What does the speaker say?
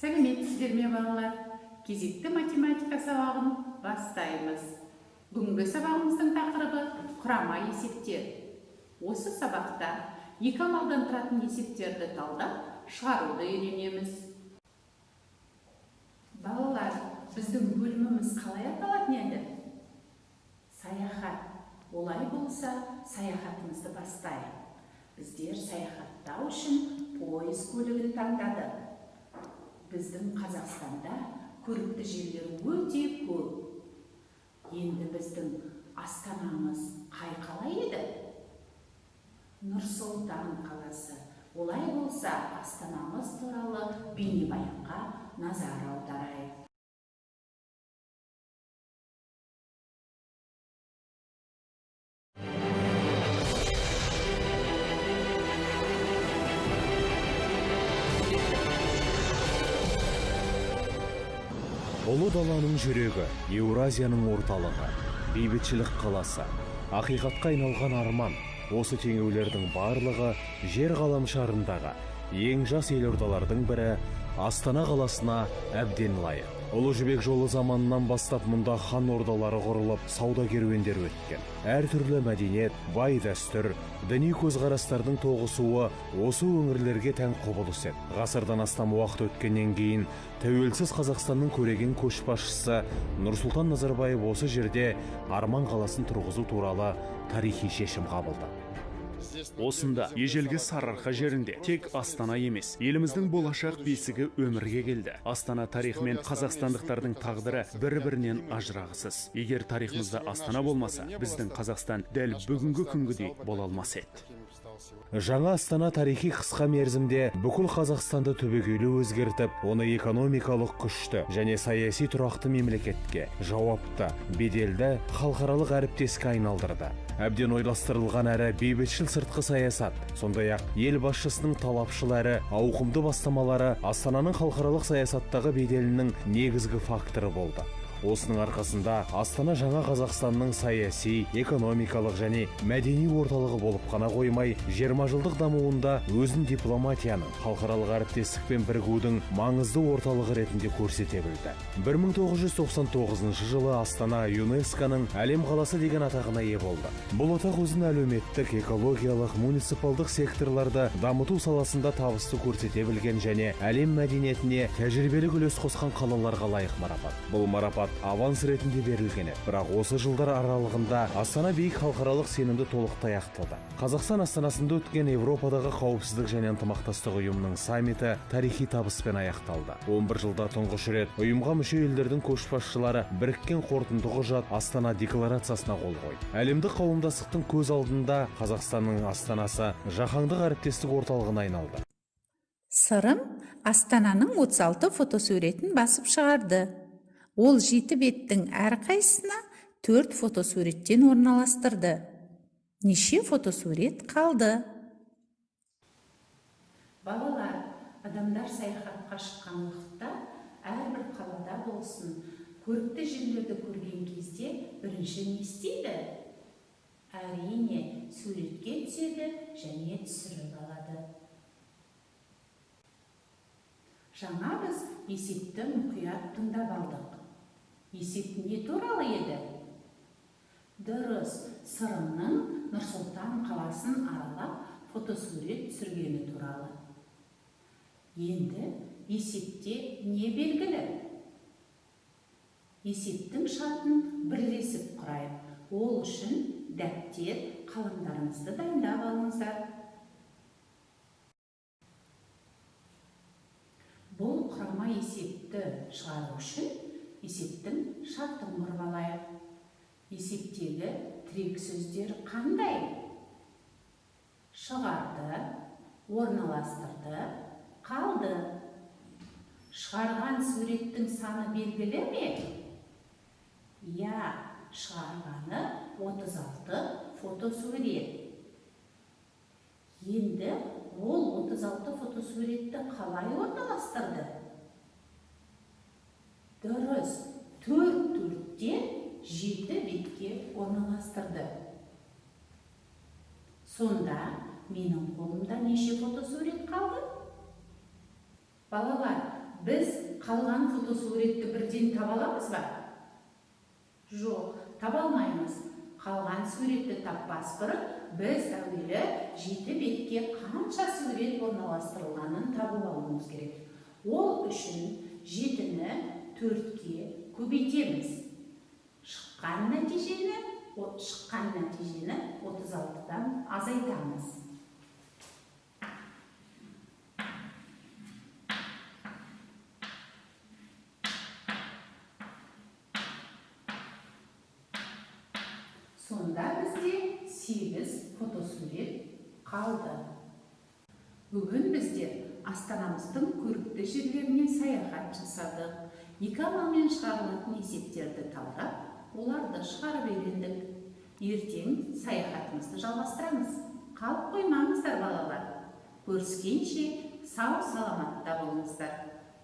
Сәлеметсіздер ме балалар? Кезекті математика сабағын бастаймыз. Бүгінгі сабағымыздың тақырыбы құрама есептер. Осы сабақта екі амалдан тұратын есептерді талдап, шығаруды үйренеміз. Балалар, біздің бөліміміз қалай аталатын еді? Саяхат. Олай болса, саяхатымызды бастайық. Біздер саяхаттау үшін пойыз көлігін таңдадық. Біздің Қазақстанда көрікті жерлер өте көп. Енді біздің астанамыз қай қала еді? Нұр-Сұлтан қаласы. Олай болса, астанамыз туралы бейнебаянға назар аударайық. Ұлы даланың жүрегі, Еуразияның орталығы, бейбітшілік қаласы, ақиқатқа айналған арман, осы теңеулердің барлығы жер ғаламшарындағы ең жас елордалардың бірі Астана қаласына әбден лайық. Ұлы жібек жолы заманынан бастап мұнда хан ордалары құрылып, сауда керуендер өткен. Әртүрлі мәдениет, бай дәстүр, діни көзқарастардың тоғысуы осы өңірлерге тән құбылыс еді. Ғасырдан астам уақыт өткеннен кейін тәуелсіз Қазақстанның көреген көшбасшысы Нұрсұлтан Назарбаев осы жерде Арман қаласын тұрғызу туралы тарихи шешім қабылдады. Осында, ежелгі Сарыарқа жерінде, тек Астана емес, еліміздің болашақ бесігі өмірге келді. Астана тарихы мен қазақстандықтардың тағдыры бір-бірінен ажырағысыз. Егер тарихымызда Астана болмаса, біздің Қазақстан дәл бүгінгі күнгідей бола алмас еді. Жаңа Астана тарихи қысқа мерзімде бүкіл Қазақстанды түбегейлі өзгертіп, оны экономикалық күшті және саяси тұрақты мемлекетке, жауапты, беделді халықаралық әріптеске айналдырды. Әбден ойластырылған әрі бейбітшіл сыртқы саясат, сондай-ақ ел басшысының талапшыл әрі ауқымды бастамалары Астананың халықаралық саясаттағы беделінің негізгі факторы болды. Осының арқасында Астана жаңа Қазақстанның саяси, экономикалық және мәдени орталығы болып қана қоймай, 20 жылдық дамуында өзін дипломатияның, халықаралық әріптестікпен бірігудің маңызды орталығы ретінде көрсете білді. 1999 жылы Астана ЮНЕСКО-ның әлем қаласы деген атағына ие болды. Бұл атақ өзін әлеуметтік, экологиялық, муниципалдық секторларды дамыту саласында табысты көрсете білген және әлем мәдениетіне тәжірибелік үлес қосқан қалаларға лайық марапат. Бұл марапат аванс ретінде берілген еді. Бірақ осы жылдар аралығында Астана биік халықаралық сенімді толықтай ақтады. Қазақстан астанасында өткен Европадағы қауіпсіздік және ынтымақтастық ұйымының саммиті тарихи табыспен аяқталды. 11 жылда тұңғыш рет ұйымға мүше елдердің көшбасшылары біріккен қорытынды құжат Астана декларациясына қол қойды. Әлемдік қауымдастықтың көз алдында Қазақстанның астанасы жаһандық әріптестік орталығына айналды. Сырым Астананың 36 фотосуретін басып шығарды. Ол 7 беттің әрқайсысына 4 фотосуреттен орналастырды. Неше фотосурет қалды? Балалар, адамдар саяхатқа шыққан уақытта әрбір қалада болсын, көрікті жерлерді көрген кезде бірінші не істейді? Әрине, суретке түседі және түсіріп алады. Жаңа біз есепті мұқият тыңдап алдық. Есеп не туралы еді? Дұрыс, Сырымның Нұр-Сұлтан қаласын аралап фотосурет түсіргені туралы. Енді есепте не белгілі? Есептің шартын бірлесіп құрайық. Ол үшін дәптер, қаламдарыңызды дайындап алыңыздар. Бұл құрама есепті шығару үшін есептің шартын құрып алайық. Есептегі тірек сөздер қандай? Шығарды, орналастырды, қалды. Шығарған суреттің саны белгілі ме? Я, шығарғаны 36 фотосурет. Енді ол 36 фотосуретті қалай орналастырды? Дұрыс, 4-4-тен 7 бетке орналастырды. Сонда менің қолымда неше фотосурет қалды? Балалар, біз қалған фотосуретті бірден таба аламыз ба? Жоқ, таба алмаймыз. Қалған суретті таппас бұрын біз әуелі 7 бетке қанша сурет орналастырылғанын табып алуымыз керек. Ол үшін 7-ні 4-ке көбейтеміз. Шыққан нәтижені 36-дан азайтамыз. Сонда бізде 8 фотосурет қалды. Бүгін біздер Астанамыздың көрікті жерлеріне саяхат жасадық. Екі амалмен шығарылатын есептерді талдап, оларды шығарып үйрендік. Ертең саяхатымызды жалғастырамыз. Қалып қоймаңыздар балалар. Көріскенше сау саламатта болыңыздар.